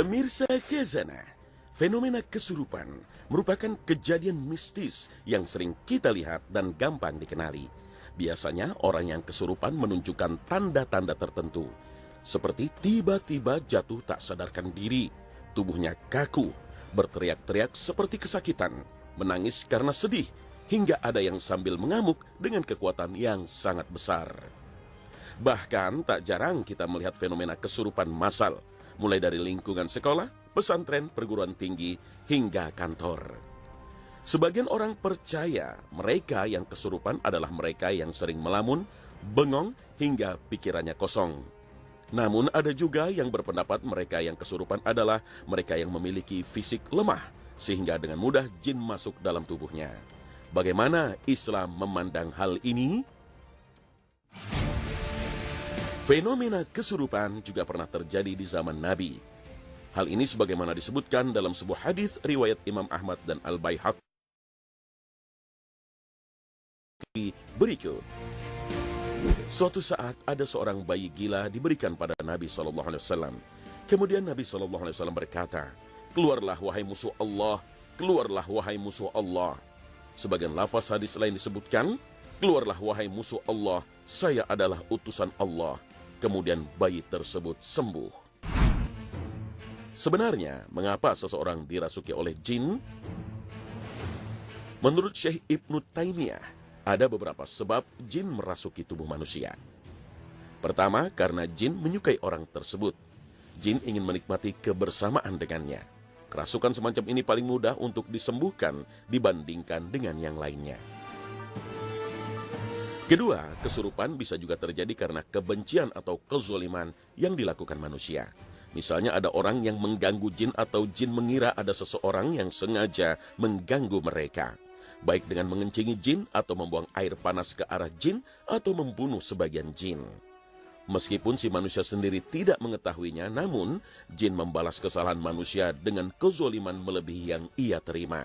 Pemirsa Khazanah, fenomena kesurupan merupakan kejadian mistis yang sering kita lihat dan gampang dikenali. Biasanya orang yang kesurupan menunjukkan tanda-tanda tertentu, seperti tiba-tiba jatuh tak sadarkan diri, tubuhnya kaku, berteriak-teriak seperti kesakitan, menangis karena sedih, hingga ada yang sambil mengamuk dengan kekuatan yang sangat besar. Bahkan tak jarang kita melihat fenomena kesurupan massal, mulai dari lingkungan sekolah, pesantren, perguruan tinggi, hingga kantor. Sebagian orang percaya mereka yang kesurupan adalah mereka yang sering melamun, bengong, hingga pikirannya kosong. Namun ada juga yang berpendapat mereka yang kesurupan adalah mereka yang memiliki fisik lemah, sehingga dengan mudah jin masuk dalam tubuhnya. Bagaimana Islam memandang hal ini? Fenomena kesurupan juga pernah terjadi di zaman Nabi. Hal ini sebagaimana disebutkan dalam sebuah hadis riwayat Imam Ahmad dan Al-Baihaqi berikut. Suatu saat ada seorang bayi gila diberikan pada Nabi SAW. Kemudian Nabi SAW berkata, "Keluarlah wahai musuh Allah, keluarlah wahai musuh Allah." Sebagian lafaz hadis lain disebutkan, "Keluarlah wahai musuh Allah, saya adalah utusan Allah." Kemudian bayi tersebut sembuh. Sebenarnya, mengapa seseorang dirasuki oleh jin? Menurut Syekh Ibnu Taimiyah, ada beberapa sebab jin merasuki tubuh manusia. Pertama, karena jin menyukai orang tersebut. Jin ingin menikmati kebersamaan dengannya. Kerasukan semacam ini paling mudah untuk disembuhkan dibandingkan dengan yang lainnya. Kedua, kesurupan bisa juga terjadi karena kebencian atau kezaliman yang dilakukan manusia. Misalnya ada orang yang mengganggu jin atau jin mengira ada seseorang yang sengaja mengganggu mereka, baik dengan mengencingi jin atau membuang air panas ke arah jin atau membunuh sebagian jin. Meskipun si manusia sendiri tidak mengetahuinya, namun jin membalas kesalahan manusia dengan kezaliman melebihi yang ia terima.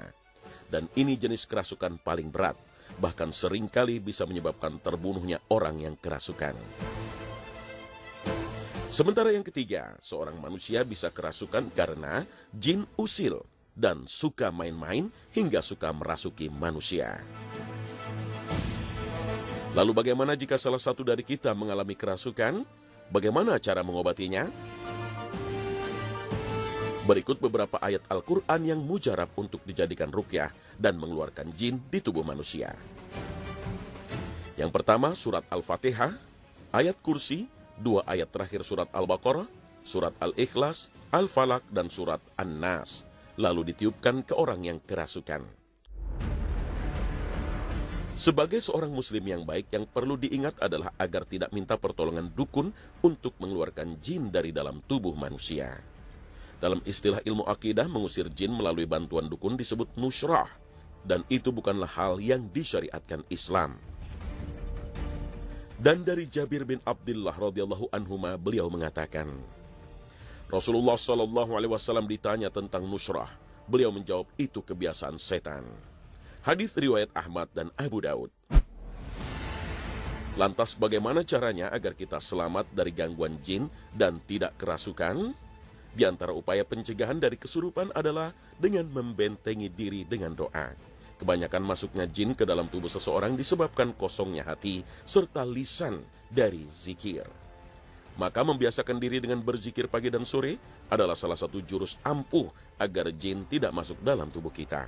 Dan ini jenis kerasukan paling berat, bahkan seringkali bisa menyebabkan terbunuhnya orang yang kerasukan. Sementara yang ketiga, seorang manusia bisa kerasukan karena jin usil dan suka main-main hingga suka merasuki manusia. Lalu bagaimana jika salah satu dari kita mengalami kerasukan? Bagaimana cara mengobatinya? Berikut beberapa ayat Al-Quran yang mujarab untuk dijadikan ruqyah dan mengeluarkan jin di tubuh manusia. Yang pertama, surat Al-Fatihah, ayat Kursi, 2 ayat terakhir surat Al-Baqarah, surat Al-Ikhlas, Al-Falaq, dan surat An-Nas. Lalu ditiupkan ke orang yang kerasukan. Sebagai seorang muslim yang baik, yang perlu diingat adalah agar tidak minta pertolongan dukun untuk mengeluarkan jin dari dalam tubuh manusia. Dalam istilah ilmu akidah, mengusir jin melalui bantuan dukun disebut nusrah, dan itu bukanlah hal yang disyariatkan Islam. Dan dari Jabir bin Abdullah radhiyallahu anhuma, beliau mengatakan, Rasulullah SAW ditanya tentang nusrah. Beliau menjawab, itu kebiasaan setan. Hadis riwayat Ahmad dan Abu Daud. Lantas bagaimana caranya agar kita selamat dari gangguan jin dan tidak kerasukan? Di antara upaya pencegahan dari kesurupan adalah dengan membentengi diri dengan doa. Kebanyakan masuknya jin ke dalam tubuh seseorang disebabkan kosongnya hati serta lisan dari zikir. Maka membiasakan diri dengan berzikir pagi dan sore adalah salah satu jurus ampuh agar jin tidak masuk dalam tubuh kita.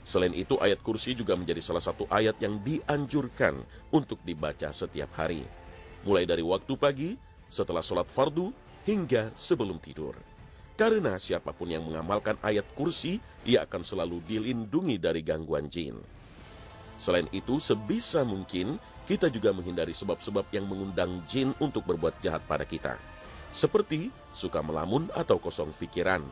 Selain itu, ayat Kursi juga menjadi salah satu ayat yang dianjurkan untuk dibaca setiap hari, mulai dari waktu pagi, setelah sholat fardu, hingga sebelum tidur. Karena siapapun yang mengamalkan ayat Kursi, ia akan selalu dilindungi dari gangguan jin. Selain itu, sebisa mungkin kita juga menghindari sebab-sebab yang mengundang jin untuk berbuat jahat pada kita, seperti suka melamun atau kosong pikiran.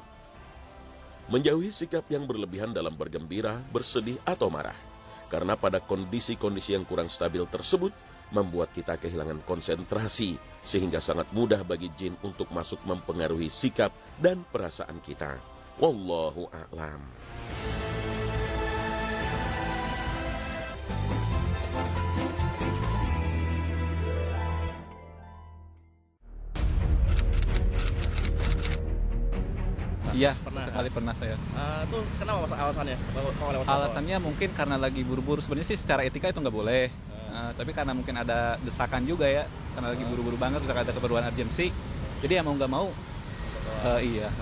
Menjauhi sikap yang berlebihan dalam bergembira, bersedih, atau marah. Karena pada kondisi-kondisi yang kurang stabil tersebut, membuat kita kehilangan konsentrasi, sehingga sangat mudah bagi jin untuk masuk mempengaruhi sikap dan perasaan kita. Wallahu a'lam. Iya, Pernah. sesekali pernah saya. Itu kenapa Mas alasannya? Kalau lewat trotoar? Alasannya mungkin karena lagi buru-buru. Sebenarnya sih secara etika itu nggak boleh. Tapi karena mungkin ada desakan juga ya, karena lagi buru-buru banget, misalkan ada keperluan urgensi. Jadi ya mau nggak mau. Iya.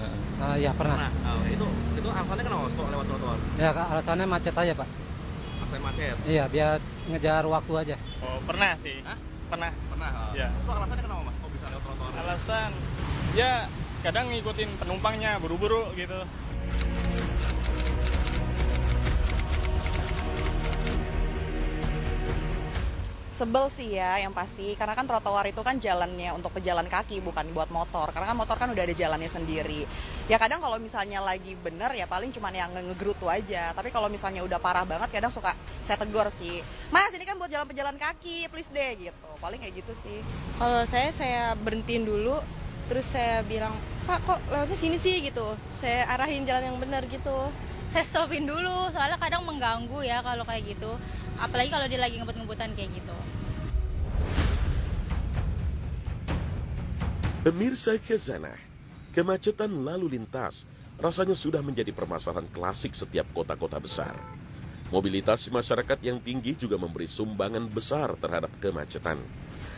Ya pernah. Nah, itu alasannya kenapa Mas kok lewat trotoar? Ya Kak, alasannya macet aja Pak. Alasan macet. Iya, biar ngejar waktu aja. Oh, pernah sih. Hah? Pernah. Pernah. Ya. Itu alasannya kenapa Mas kok bisa lewat trotoar? Alasan ya kadang ngikutin penumpangnya buru-buru gitu. Sebel sih ya yang pasti, karena kan trotoar itu kan jalannya untuk pejalan kaki, bukan buat motor. Karena kan motor kan udah ada jalannya sendiri. Ya kadang kalau misalnya lagi bener ya paling cuma yang ngegerutu aja. Tapi kalau misalnya udah parah banget kadang suka saya tegur sih. Mas ini kan buat jalan pejalan kaki, please deh gitu. Paling kayak gitu sih. Kalau saya berhentiin dulu, terus saya bilang, Pak kok lewatnya sini sih gitu. Saya arahin jalan yang benar gitu. Saya stopin dulu, soalnya kadang mengganggu ya kalau kayak gitu. Apalagi kalau dia lagi ngebut-ngebutan kayak gitu. Pemirsa Khazanah, kemacetan lalu lintas rasanya sudah menjadi permasalahan klasik setiap kota-kota besar. Mobilitas masyarakat yang tinggi juga memberi sumbangan besar terhadap kemacetan.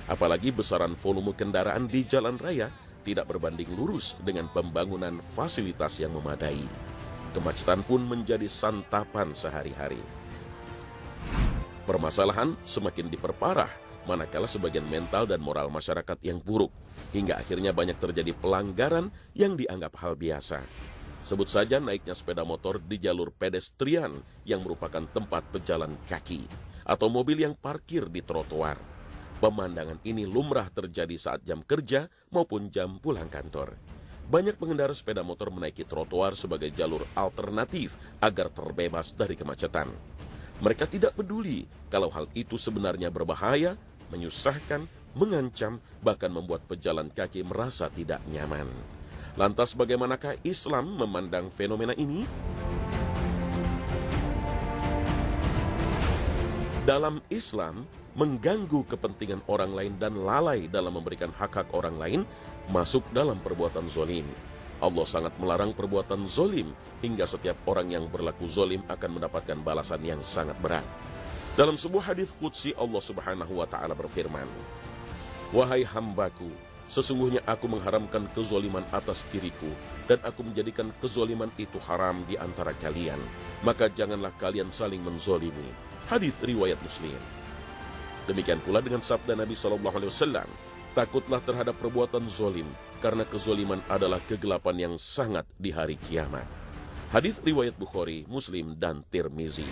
Apalagi besaran volume kendaraan di jalan raya tidak berbanding lurus dengan pembangunan fasilitas yang memadai. Kemacetan pun menjadi santapan sehari-hari. Permasalahan semakin diperparah manakala sebagian mental dan moral masyarakat yang buruk, hingga akhirnya banyak terjadi pelanggaran yang dianggap hal biasa. Sebut saja naiknya sepeda motor di jalur pedestrian yang merupakan tempat pejalan kaki, atau mobil yang parkir di trotoar. Pemandangan ini lumrah terjadi saat jam kerja maupun jam pulang kantor. Banyak pengendara sepeda motor menaiki trotoar sebagai jalur alternatif agar terbebas dari kemacetan. Mereka tidak peduli kalau hal itu sebenarnya berbahaya, menyusahkan, mengancam, bahkan membuat pejalan kaki merasa tidak nyaman. Lantas bagaimanakah Islam memandang fenomena ini? Dalam Islam, mengganggu kepentingan orang lain dan lalai dalam memberikan hak-hak orang lain masuk dalam perbuatan zolim. Allah sangat melarang perbuatan zolim hingga setiap orang yang berlaku zolim akan mendapatkan balasan yang sangat berat. Dalam sebuah hadis qudsi Allah Subhanahu wa taala berfirman, "Wahai hambaku, sesungguhnya aku mengharamkan kezoliman atas diriku dan aku menjadikan kezoliman itu haram di antara kalian. Maka janganlah kalian saling menzolimi." Hadis riwayat Muslim. Demikian pula dengan sabda Nabi SAW, "Takutlah terhadap perbuatan zolim, karena kezoliman adalah kegelapan yang sangat di hari kiamat." Hadis riwayat Bukhari, Muslim, dan Tirmizi.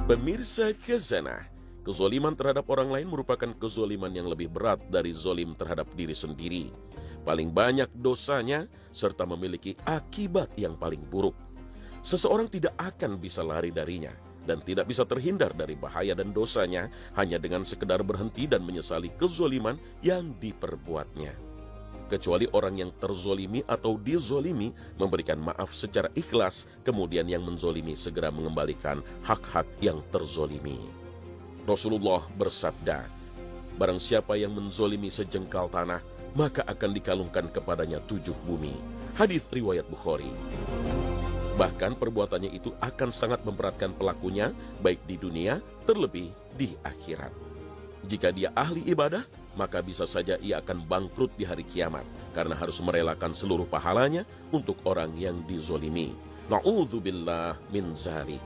Pemirsa Khazanah, kezoliman terhadap orang lain merupakan kezoliman yang lebih berat dari zolim terhadap diri sendiri. Paling banyak dosanya serta memiliki akibat yang paling buruk. Seseorang tidak akan bisa lari darinya dan tidak bisa terhindar dari bahaya dan dosanya hanya dengan sekedar berhenti dan menyesali kezoliman yang diperbuatnya. Kecuali orang yang terzolimi atau dizolimi memberikan maaf secara ikhlas, kemudian yang menzolimi segera mengembalikan hak-hak yang terzolimi. Rasulullah bersabda, "Barang siapa yang menzolimi sejengkal tanah, maka akan dikalungkan kepadanya 7 bumi." Hadis riwayat Bukhari. Bahkan perbuatannya itu akan sangat memberatkan pelakunya, baik di dunia, terlebih di akhirat. Jika dia ahli ibadah, maka bisa saja ia akan bangkrut di hari kiamat, karena harus merelakan seluruh pahalanya untuk orang yang dizolimi. Na'udzubillah min zalik.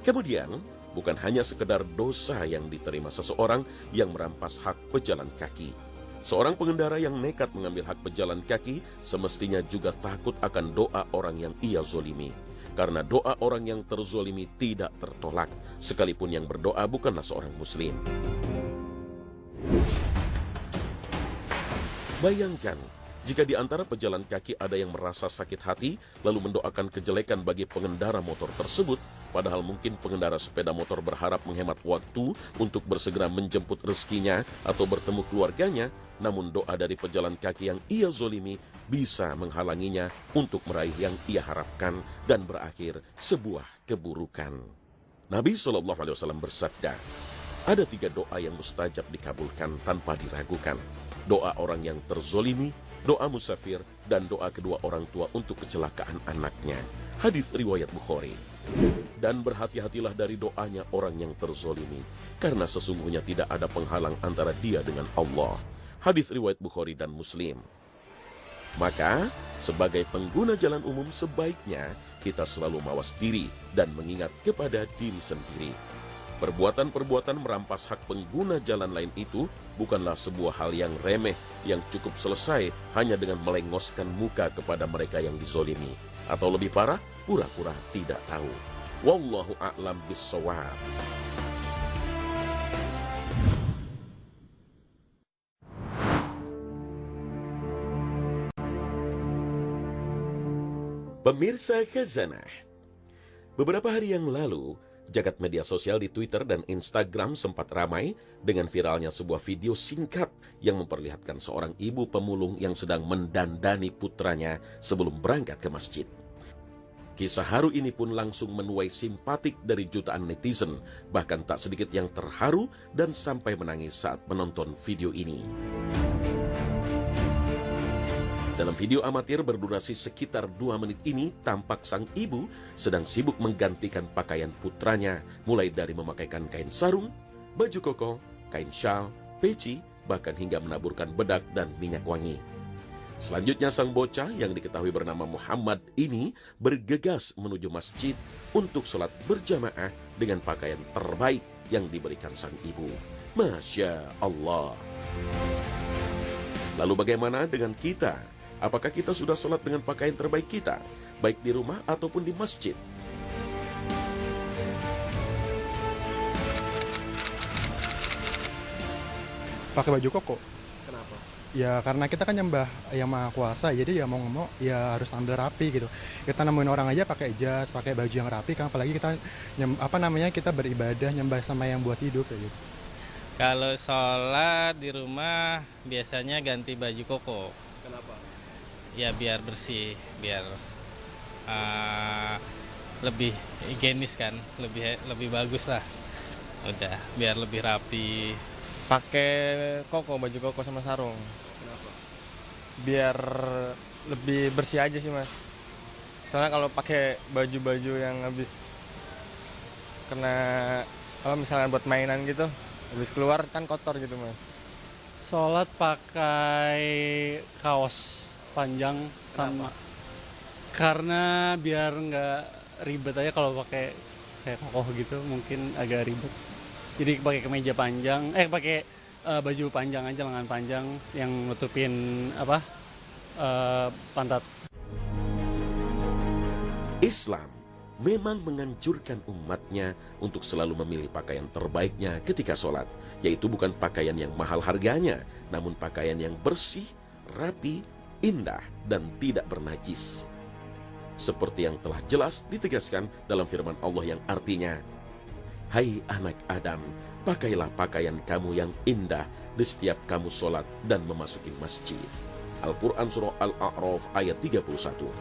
Kemudian, bukan hanya sekedar dosa yang diterima seseorang yang merampas hak pejalan kaki. Seorang pengendara yang nekat mengambil hak pejalan kaki semestinya juga takut akan doa orang yang ia zolimi. Karena doa orang yang terzolimi tidak tertolak, sekalipun yang berdoa bukanlah seorang muslim. Bayangkan, jika di antara pejalan kaki ada yang merasa sakit hati, lalu mendoakan kejelekan bagi pengendara motor tersebut, padahal mungkin pengendara sepeda motor berharap menghemat waktu untuk bersegera menjemput rezekinya atau bertemu keluarganya, namun doa dari pejalan kaki yang ia zolimi bisa menghalanginya untuk meraih yang ia harapkan dan berakhir sebuah keburukan. Nabi SAW bersabda, ada 3 doa yang mustajab dikabulkan tanpa diragukan. doa orang yang terzolimi, doa musafir, dan doa kedua orang tua untuk kecelakaan anaknya. Hadis riwayat Bukhari. Dan berhati-hatilah dari doanya orang yang terzolimi, karena sesungguhnya tidak ada penghalang antara dia dengan Allah. Hadis riwayat Bukhari dan Muslim. Maka, sebagai pengguna jalan umum sebaiknya kita selalu mawas diri dan mengingat kepada diri sendiri. Perbuatan-perbuatan merampas hak pengguna jalan lain itu bukanlah sebuah hal yang remeh yang cukup selesai hanya dengan melengoskan muka kepada mereka yang dizolimi. Atau lebih parah, pura-pura tidak tahu. Wallahu a'lam bissawab. Pemirsa Khazanah, beberapa hari yang lalu, jagat media sosial di Twitter dan Instagram sempat ramai dengan viralnya sebuah video singkat yang memperlihatkan seorang ibu pemulung yang sedang mendandani putranya sebelum berangkat ke masjid. Kisah haru ini pun langsung menuai simpatik dari jutaan netizen, bahkan tak sedikit yang terharu dan sampai menangis saat menonton video ini. Dalam video amatir berdurasi sekitar 2 menit ini, tampak sang ibu sedang sibuk menggantikan pakaian putranya, mulai dari memakaikan kain sarung, baju koko, kain syal, peci, bahkan hingga menaburkan bedak dan minyak wangi. Selanjutnya sang bocah yang diketahui bernama Muhammad ini bergegas menuju masjid untuk sholat berjamaah dengan pakaian terbaik yang diberikan sang ibu. Masya Allah. Lalu bagaimana dengan kita? Apakah kita sudah sholat dengan pakaian terbaik kita, baik di rumah ataupun di masjid? Pakai baju koko. Kenapa? Ya karena kita kan nyembah yang Maha Kuasa, jadi ya mau nggak mau ya harus tampil rapi gitu. Kita nemuin orang aja pakai jas, pakai baju yang rapi, kan apalagi kita kita beribadah nyembah sama yang buat hidup kayak gitu. Kalau sholat di rumah biasanya ganti baju koko. Kenapa? Ya biar bersih, biar lebih higienis kan, lebih bagus lah. Udah, biar lebih rapi. Pakai koko, baju koko sama sarung. Kenapa? Biar lebih bersih aja sih mas. Soalnya kalau pakai baju-baju yang habis kena misalnya buat mainan gitu, habis keluar kan kotor gitu mas. Sholat pakai kaos panjang sama. Karena biar nggak ribet aja kalau pakai kayak kokoh gitu, mungkin agak ribet. Jadi pakai kemeja panjang, pakai baju panjang aja, lengan panjang yang nutupin pantat. Islam memang menganjurkan umatnya untuk selalu memilih pakaian terbaiknya ketika sholat, yaitu bukan pakaian yang mahal harganya, namun pakaian yang bersih, rapi, indah, dan tidak bernajis. Seperti yang telah jelas ditegaskan dalam firman Allah yang artinya, "Hai anak Adam, pakailah pakaian kamu yang indah di setiap kamu sholat dan memasuki masjid." Al-Quran Surah Al-A'raf ayat 31.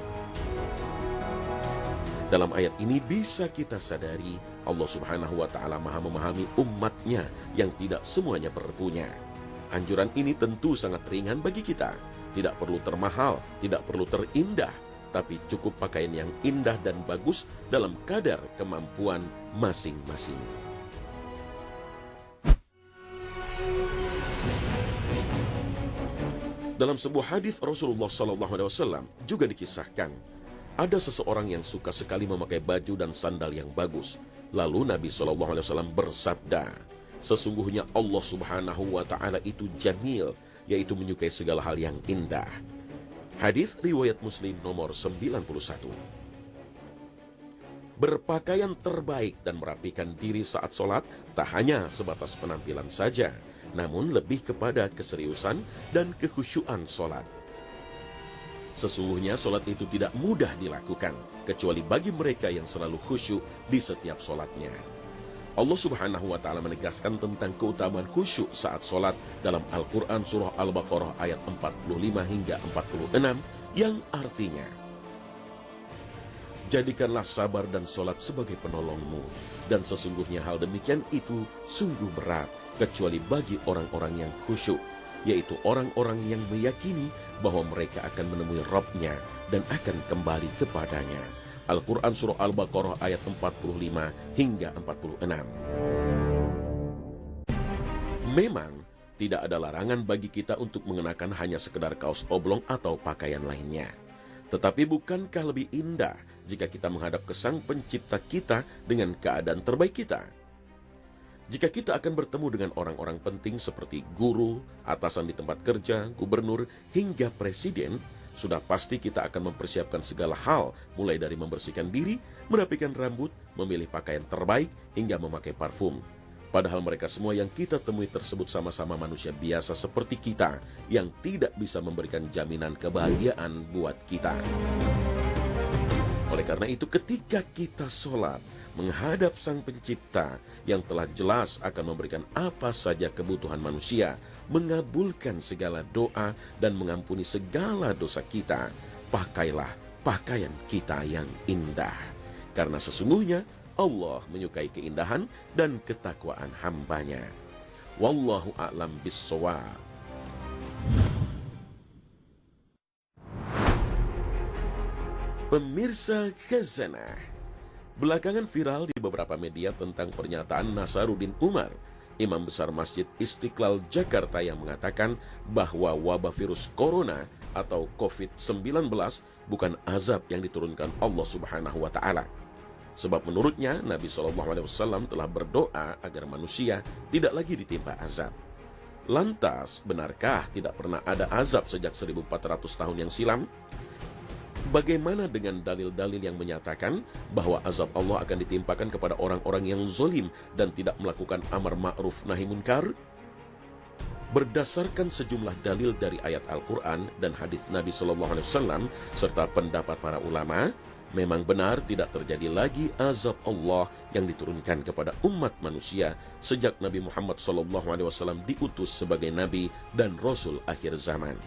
Dalam ayat ini bisa kita sadari Allah Subhanahu wa Ta'ala maha memahami umatnya yang tidak semuanya berpunya. Anjuran ini tentu sangat ringan bagi kita. Tidak perlu termahal, tidak perlu terindah, tapi cukup pakaian yang indah dan bagus dalam kadar kemampuan masing-masing. Dalam sebuah hadis Rasulullah SAW juga dikisahkan, ada seseorang yang suka sekali memakai baju dan sandal yang bagus. Lalu Nabi SAW bersabda, sesungguhnya Allah Subhanahu wa Ta'ala itu jamil, yaitu menyukai segala hal yang indah. Hadis riwayat Muslim nomor 91. Berpakaian terbaik dan merapikan diri saat sholat tak hanya sebatas penampilan saja, namun lebih kepada keseriusan dan kekhusyuan sholat. Sesungguhnya sholat itu tidak mudah dilakukan, kecuali bagi mereka yang selalu khusyuk di setiap sholatnya. Allah Subhanahu wa Ta'ala menegaskan tentang keutamaan khusyuk saat sholat dalam Al-Quran Surah Al-Baqarah ayat 45 hingga 46 yang artinya, jadikanlah sabar dan sholat sebagai penolongmu, dan sesungguhnya hal demikian itu sungguh berat, kecuali bagi orang-orang yang khusyuk. yaitu orang-orang yang meyakini bahwa mereka akan menemui Rabb-nya dan akan kembali kepadanya. Al-Quran Surah Al-Baqarah ayat 45 hingga 46. Memang tidak ada larangan bagi kita untuk mengenakan hanya sekedar kaos oblong atau pakaian lainnya. Tetapi bukankah lebih indah jika kita menghadap ke Sang Pencipta kita dengan keadaan terbaik kita? Jika kita akan bertemu dengan orang-orang penting seperti guru, atasan di tempat kerja, gubernur, hingga presiden, sudah pasti kita akan mempersiapkan segala hal, mulai dari membersihkan diri, merapikan rambut, memilih pakaian terbaik, hingga memakai parfum. Padahal mereka semua yang kita temui tersebut sama-sama manusia biasa seperti kita, yang tidak bisa memberikan jaminan kebahagiaan buat kita. Oleh karena itu, ketika kita sholat, menghadap Sang Pencipta yang telah jelas akan memberikan apa saja kebutuhan manusia, mengabulkan segala doa dan mengampuni segala dosa kita, pakailah pakaian kita yang indah. Karena sesungguhnya Allah menyukai keindahan dan ketakwaan hambanya. Wallahu a'lam bis-shawab. Pemirsa Khazanah, belakangan viral di beberapa media tentang pernyataan Nasaruddin Umar, Imam Besar Masjid Istiqlal Jakarta, yang mengatakan bahwa wabah virus corona atau COVID-19 bukan azab yang diturunkan Allah Subhanahu wa Ta'ala. Sebab menurutnya Nabi SAW telah berdoa agar manusia tidak lagi ditimpa azab. Lantas, benarkah tidak pernah ada azab sejak 1400 tahun yang silam? Bagaimana dengan dalil-dalil yang menyatakan bahwa azab Allah akan ditimpakan kepada orang-orang yang zalim dan tidak melakukan amar ma'ruf nahi munkar? Berdasarkan sejumlah dalil dari ayat Al-Quran dan hadis Nabi SAW serta pendapat para ulama, memang benar tidak terjadi lagi azab Allah yang diturunkan kepada umat manusia sejak Nabi Muhammad SAW diutus sebagai Nabi dan Rasul akhir zaman.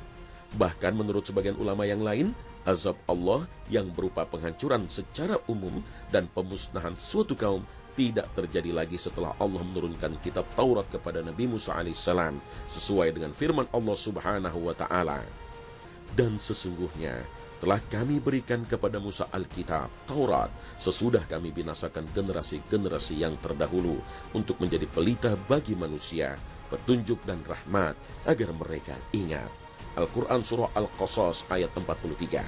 Bahkan menurut sebagian ulama yang lain, azab Allah yang berupa penghancuran secara umum dan pemusnahan suatu kaum tidak terjadi lagi setelah Allah menurunkan kitab Taurat kepada Nabi Musa alaihissalam sesuai dengan firman Allah Subhanahu wa Ta'ala. Dan sesungguhnya telah kami berikan kepada Musa Alkitab, Taurat, sesudah kami binasakan generasi-generasi yang terdahulu untuk menjadi pelita bagi manusia, petunjuk dan rahmat agar mereka ingat. Al-Quran Surah Al-Qasas ayat 43.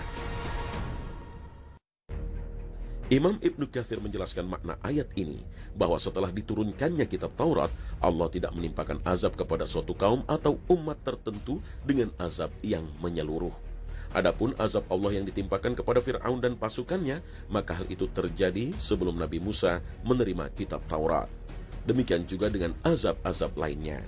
Imam Ibnu Katsir menjelaskan makna ayat ini, bahwa setelah diturunkannya kitab Taurat, Allah tidak menimpakan azab kepada suatu kaum atau umat tertentu dengan azab yang menyeluruh. Adapun azab Allah yang ditimpakan kepada Fir'aun dan pasukannya, maka hal itu terjadi sebelum Nabi Musa menerima kitab Taurat. Demikian juga dengan azab-azab lainnya.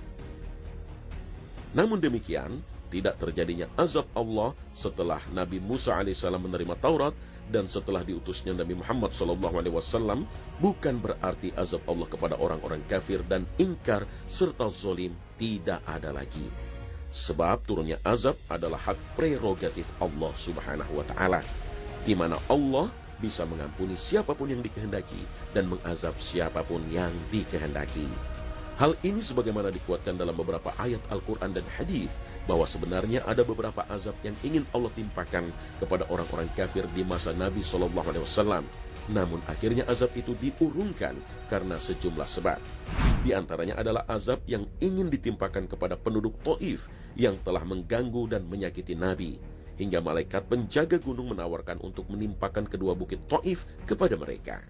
Namun demikian, tidak terjadinya azab Allah setelah Nabi Musa alaihissalam menerima Taurat dan setelah diutusnya Nabi Muhammad SAW bukan berarti azab Allah kepada orang-orang kafir dan ingkar serta zalim tidak ada lagi. Sebab turunnya azab adalah hak prerogatif Allah Subhanahu wa Ta'ala, di mana Allah bisa mengampuni siapapun yang dikehendaki dan mengazab siapapun yang dikehendaki. Hal ini sebagaimana dikuatkan dalam beberapa ayat Al-Quran dan hadis bahwa sebenarnya ada beberapa azab yang ingin Allah timpakan kepada orang-orang kafir di masa Nabi SAW. Namun akhirnya azab itu diurungkan karena sejumlah sebab. Di antaranya adalah azab yang ingin ditimpakan kepada penduduk Taif yang telah mengganggu dan menyakiti Nabi, hingga malaikat penjaga gunung menawarkan untuk menimpakan kedua bukit Taif kepada mereka.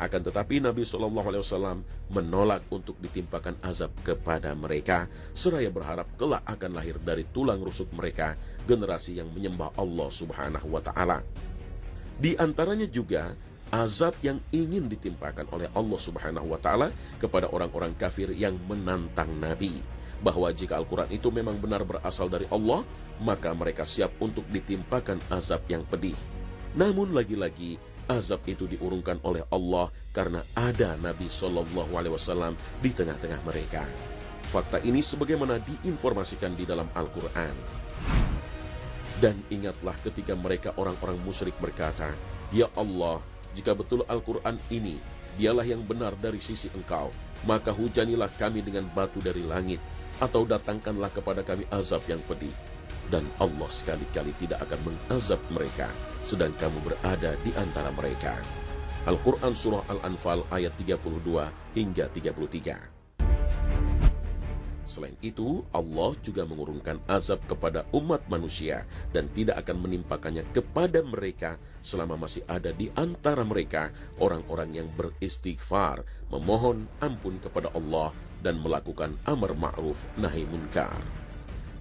Akan tetapi Nabi SAW menolak untuk ditimpakan azab kepada mereka, seraya berharap kelak akan lahir dari tulang rusuk mereka generasi yang menyembah Allah Subhanahu wa Ta'ala. Di antaranya juga azab yang ingin ditimpakan oleh Allah Subhanahu wa Ta'ala kepada orang-orang kafir yang menantang Nabi, bahwa jika Al-Quran itu memang benar berasal dari Allah, maka mereka siap untuk ditimpakan azab yang pedih. Namun lagi-lagi azab itu diurungkan oleh Allah karena ada Nabi SAW di tengah-tengah mereka. Fakta ini sebagaimana diinformasikan di dalam Al-Quran. Dan ingatlah ketika mereka orang-orang musyrik berkata, "Ya Allah, jika betul Al-Quran ini dialah yang benar dari sisi Engkau, maka hujanilah kami dengan batu dari langit, atau datangkanlah kepada kami azab yang pedih. Dan Allah sekali-kali tidak akan mengazab mereka sedang kamu berada di antara mereka. Al-Quran Surah Al-Anfal ayat 32 hingga 33. Selain itu, Allah juga mengurungkan azab kepada umat manusia dan tidak akan menimpakannya kepada mereka selama masih ada di antara mereka orang-orang yang beristighfar, memohon ampun kepada Allah dan melakukan amar ma'ruf nahi munkar.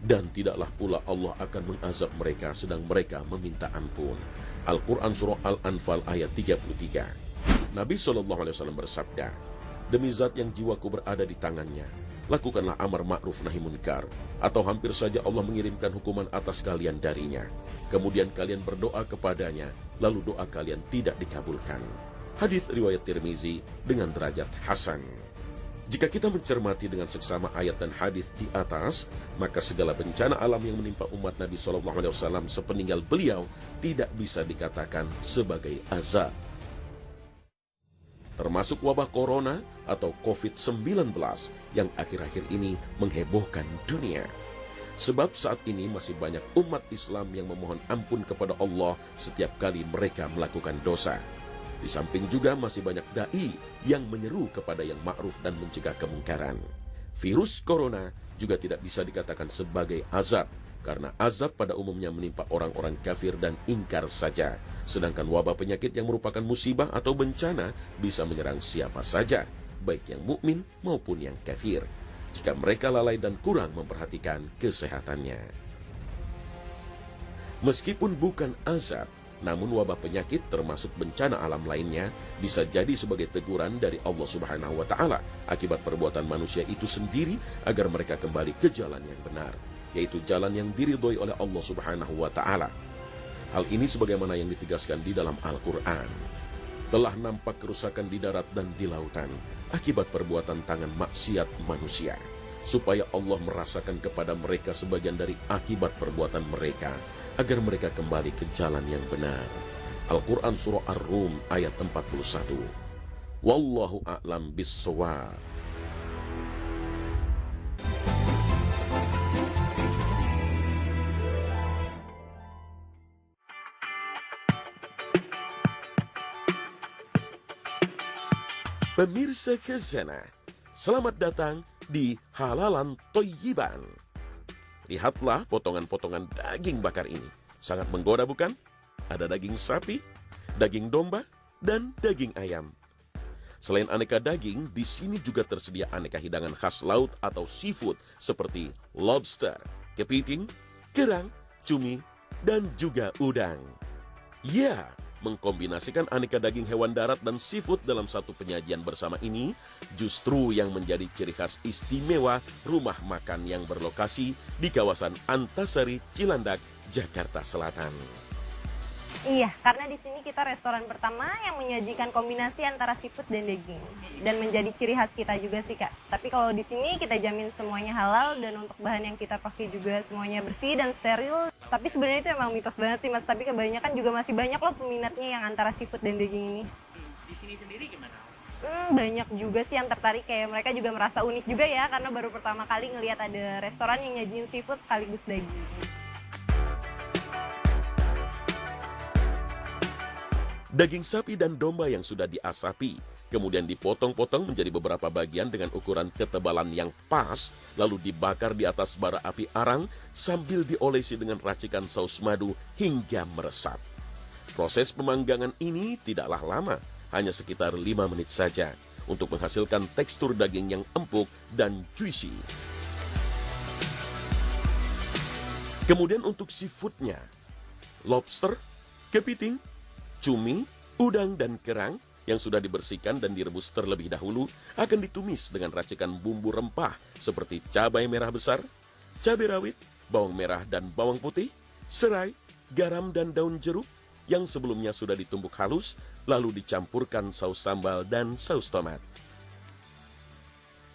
Dan tidaklah pula Allah akan mengazab mereka sedang mereka meminta ampun. Al-Quran Surah Al-Anfal ayat 33. Nabi SAW bersabda, "Demi zat yang jiwaku berada di tangannya, lakukanlah amar ma'ruf nahi munkar, atau hampir saja Allah mengirimkan hukuman atas kalian darinya. Kemudian kalian berdoa kepadanya, lalu doa kalian tidak dikabulkan." Hadis riwayat Tirmizi dengan derajat hasan. Jika kita mencermati dengan seksama ayat dan hadis di atas, maka segala bencana alam yang menimpa umat Nabi SAW sepeninggal beliau tidak bisa dikatakan sebagai azab. Termasuk wabah corona atau COVID-19 yang akhir-akhir ini menghebohkan dunia. Sebab saat ini masih banyak umat Islam yang memohon ampun kepada Allah setiap kali mereka melakukan dosa. Di samping juga masih banyak da'i yang menyeru kepada yang ma'ruf dan mencegah kemungkaran. Virus corona juga tidak bisa dikatakan sebagai azab, karena azab pada umumnya menimpa orang-orang kafir dan ingkar saja. Sedangkan wabah penyakit yang merupakan musibah atau bencana bisa menyerang siapa saja, baik yang mukmin maupun yang kafir, jika mereka lalai dan kurang memperhatikan kesehatannya. Meskipun bukan azab, namun wabah penyakit termasuk bencana alam lainnya bisa jadi sebagai teguran dari Allah Subhanahu wa Ta'ala akibat perbuatan manusia itu sendiri agar mereka kembali ke jalan yang benar, yaitu jalan yang diridhoi oleh Allah Subhanahu wa Ta'ala. Hal ini sebagaimana yang ditegaskan di dalam Al-Quran. Telah nampak kerusakan di darat dan di lautan akibat perbuatan tangan maksiat manusia, supaya Allah merasakan kepada mereka sebagian dari akibat perbuatan mereka, agar mereka kembali ke jalan yang benar. Al-Quran Surah Ar-Rum ayat 41. Wallahu a'lam bis-shawab. Pemirsa Khazanah, selamat datang di Halalan Thayyiban. Lihatlah potongan-potongan daging bakar ini. Sangat menggoda bukan? Ada daging sapi, daging domba, dan daging ayam. Selain aneka daging, di sini juga tersedia aneka hidangan khas laut atau seafood seperti lobster, kepiting, kerang, cumi, dan juga udang. Ya, mengkombinasikan aneka daging hewan darat dan seafood dalam satu penyajian bersama ini justru yang menjadi ciri khas istimewa rumah makan yang berlokasi di kawasan Antasari, Cilandak, Jakarta Selatan. Iya, karena di sini kita restoran pertama yang menyajikan kombinasi antara seafood dan daging, dan menjadi ciri khas kita juga sih Kak. Tapi kalau di sini kita jamin semuanya halal, dan untuk bahan yang kita pakai juga semuanya bersih dan steril. Tapi sebenarnya itu emang mitos banget sih Mas, tapi kebanyakan juga masih banyak loh peminatnya yang antara seafood dan daging ini. Di sini sendiri gimana? Banyak juga sih yang tertarik, kayak mereka juga merasa unik juga ya, karena baru pertama kali ngelihat ada restoran yang nyajin seafood sekaligus daging. Daging sapi dan domba yang sudah diasapi, kemudian dipotong-potong menjadi beberapa bagian dengan ukuran ketebalan yang pas, lalu dibakar di atas bara api arang sambil diolesi dengan racikan saus madu hingga meresap. Proses pemanggangan ini tidaklah lama, hanya sekitar 5 menit saja, untuk menghasilkan tekstur daging yang empuk dan juicy. Kemudian untuk seafoodnya, lobster, kepiting, cumi, udang, dan kerang yang sudah dibersihkan dan direbus terlebih dahulu akan ditumis dengan racikan bumbu rempah seperti cabai merah besar, cabai rawit, bawang merah dan bawang putih, serai, garam, dan daun jeruk yang sebelumnya sudah ditumbuk halus, lalu dicampurkan saus sambal dan saus tomat.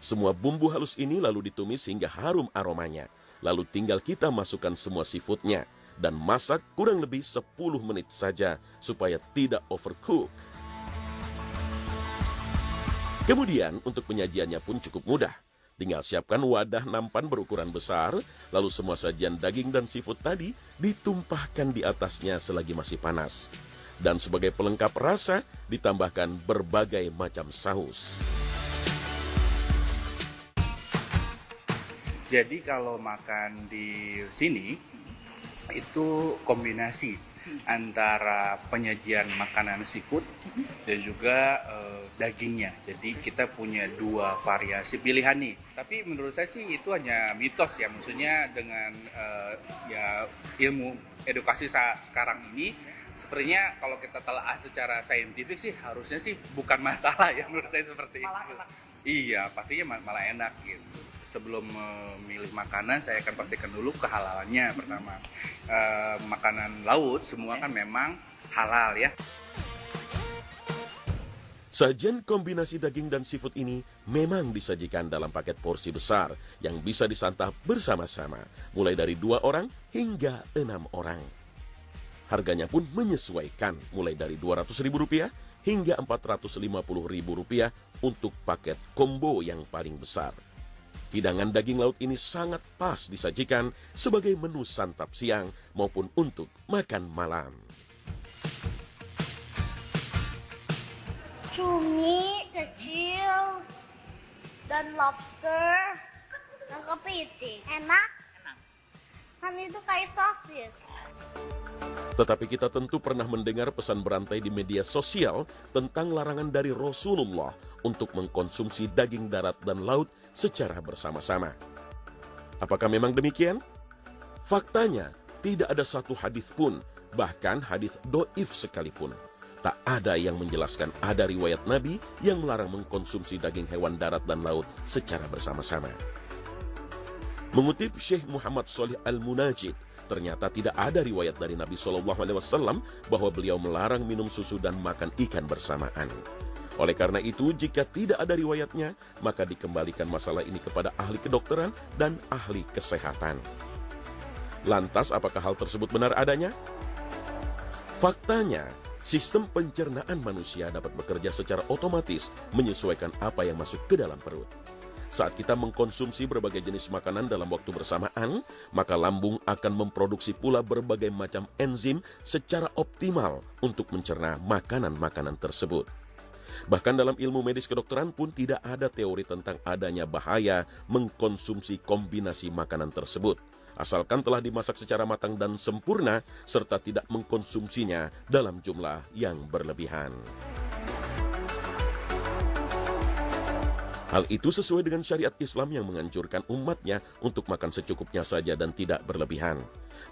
Semua bumbu halus ini lalu ditumis hingga harum aromanya, lalu tinggal kita masukkan semua seafoodnya, dan masak kurang lebih 10 menit saja supaya tidak overcook. Kemudian untuk penyajiannya pun cukup mudah. Tinggal siapkan wadah nampan berukuran besar, lalu semua sajian daging dan seafood tadi ditumpahkan di atasnya selagi masih panas. Dan sebagai pelengkap rasa, ditambahkan berbagai macam saus. Jadi kalau makan di sini, itu kombinasi antara penyajian makanan seafood dan juga dagingnya. Jadi kita punya dua variasi pilihan nih. Tapi menurut saya sih itu hanya mitos ya. Maksudnya dengan ya ilmu edukasi sekarang ini, sepertinya kalau kita telah secara saintifik sih harusnya sih bukan masalah ya menurut saya seperti itu. Iya, pastinya malah enak gitu. Sebelum memilih makanan, saya akan pastikan dulu kehalalannya pertama. Makanan laut semua kan memang halal ya. Sajian kombinasi daging dan seafood ini memang disajikan dalam paket porsi besar yang bisa disantap bersama-sama, mulai dari 2 orang hingga 6 orang. Harganya pun menyesuaikan, mulai dari Rp200.000 hingga Rp450.000 untuk paket combo yang paling besar. Hidangan daging laut ini sangat pas disajikan sebagai menu santap siang maupun untuk makan malam. Cumi kecil dan lobster dan kepiting. Enak? Kan itu kayak sosis. Tetapi kita tentu pernah mendengar pesan berantai di media sosial tentang larangan dari Rasulullah untuk mengkonsumsi daging darat dan laut secara bersama-sama. Apakah memang demikian? Faktanya, tidak ada satu hadis pun, bahkan hadis doif sekalipun. Tak ada yang menjelaskan ada riwayat Nabi yang melarang mengkonsumsi daging hewan darat dan laut secara bersama-sama. Mengutip Syekh Muhammad Shalih Al-Munajid, ternyata tidak ada riwayat dari Nabi SAW bahwa beliau melarang minum susu dan makan ikan bersamaan. Oleh karena itu, jika tidak ada riwayatnya, maka dikembalikan masalah ini kepada ahli kedokteran dan ahli kesehatan. Lantas, apakah hal tersebut benar adanya? Faktanya, sistem pencernaan manusia dapat bekerja secara otomatis menyesuaikan apa yang masuk ke dalam perut. Saat kita mengkonsumsi berbagai jenis makanan dalam waktu bersamaan, maka lambung akan memproduksi pula berbagai macam enzim secara optimal untuk mencerna makanan-makanan tersebut. Bahkan dalam ilmu medis kedokteran pun tidak ada teori tentang adanya bahaya mengkonsumsi kombinasi makanan tersebut, asalkan telah dimasak secara matang dan sempurna, serta tidak mengkonsumsinya dalam jumlah yang berlebihan. Hal itu sesuai dengan syariat Islam yang menganjurkan umatnya untuk makan secukupnya saja dan tidak berlebihan.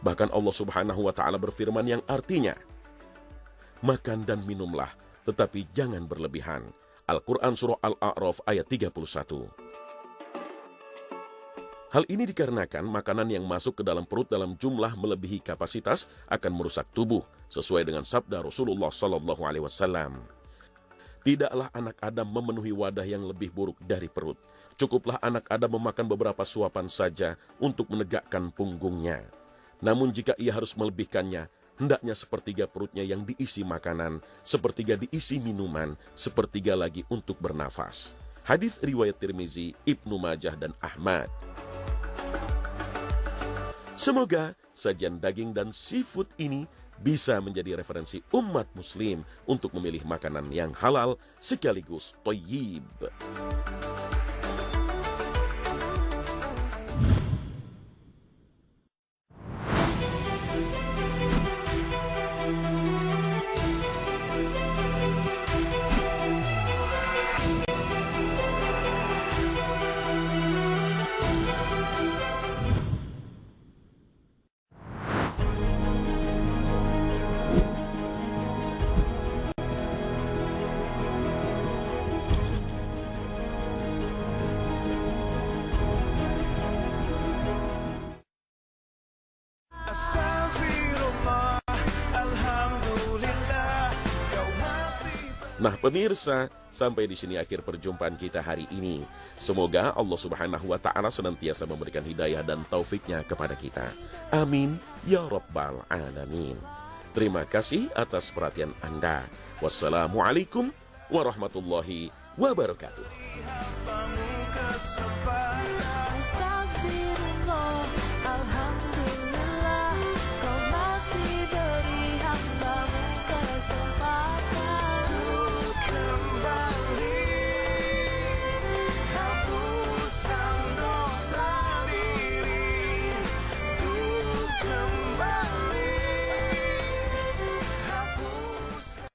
Bahkan Allah Subhanahu wa Ta'ala berfirman yang artinya, "Makan dan minumlah, tetapi jangan berlebihan." Al-Quran Surah Al-A'raf ayat 31. Hal ini dikarenakan makanan yang masuk ke dalam perut dalam jumlah melebihi kapasitas akan merusak tubuh, sesuai dengan sabda Rasulullah SAW. Tidaklah anak Adam memenuhi wadah yang lebih buruk dari perut. Cukuplah anak Adam memakan beberapa suapan saja untuk menegakkan punggungnya. Namun jika ia harus melebihkannya, hendaknya sepertiga perutnya yang diisi makanan, sepertiga diisi minuman, sepertiga lagi untuk bernafas. Hadis riwayat Tirmizi, Ibnu Majah, dan Ahmad. Semoga sajian daging dan seafood ini bisa menjadi referensi umat muslim untuk memilih makanan yang halal sekaligus thayyib. Nah pemirsa, sampai di sini akhir perjumpaan kita hari ini. Semoga Allah Subhanahu wa Ta'ala senantiasa memberikan hidayah dan taufiknya kepada kita. Amin ya Rabbal Alamin. Terima kasih atas perhatian Anda. Wassalamualaikum warahmatullahi wabarakatuh.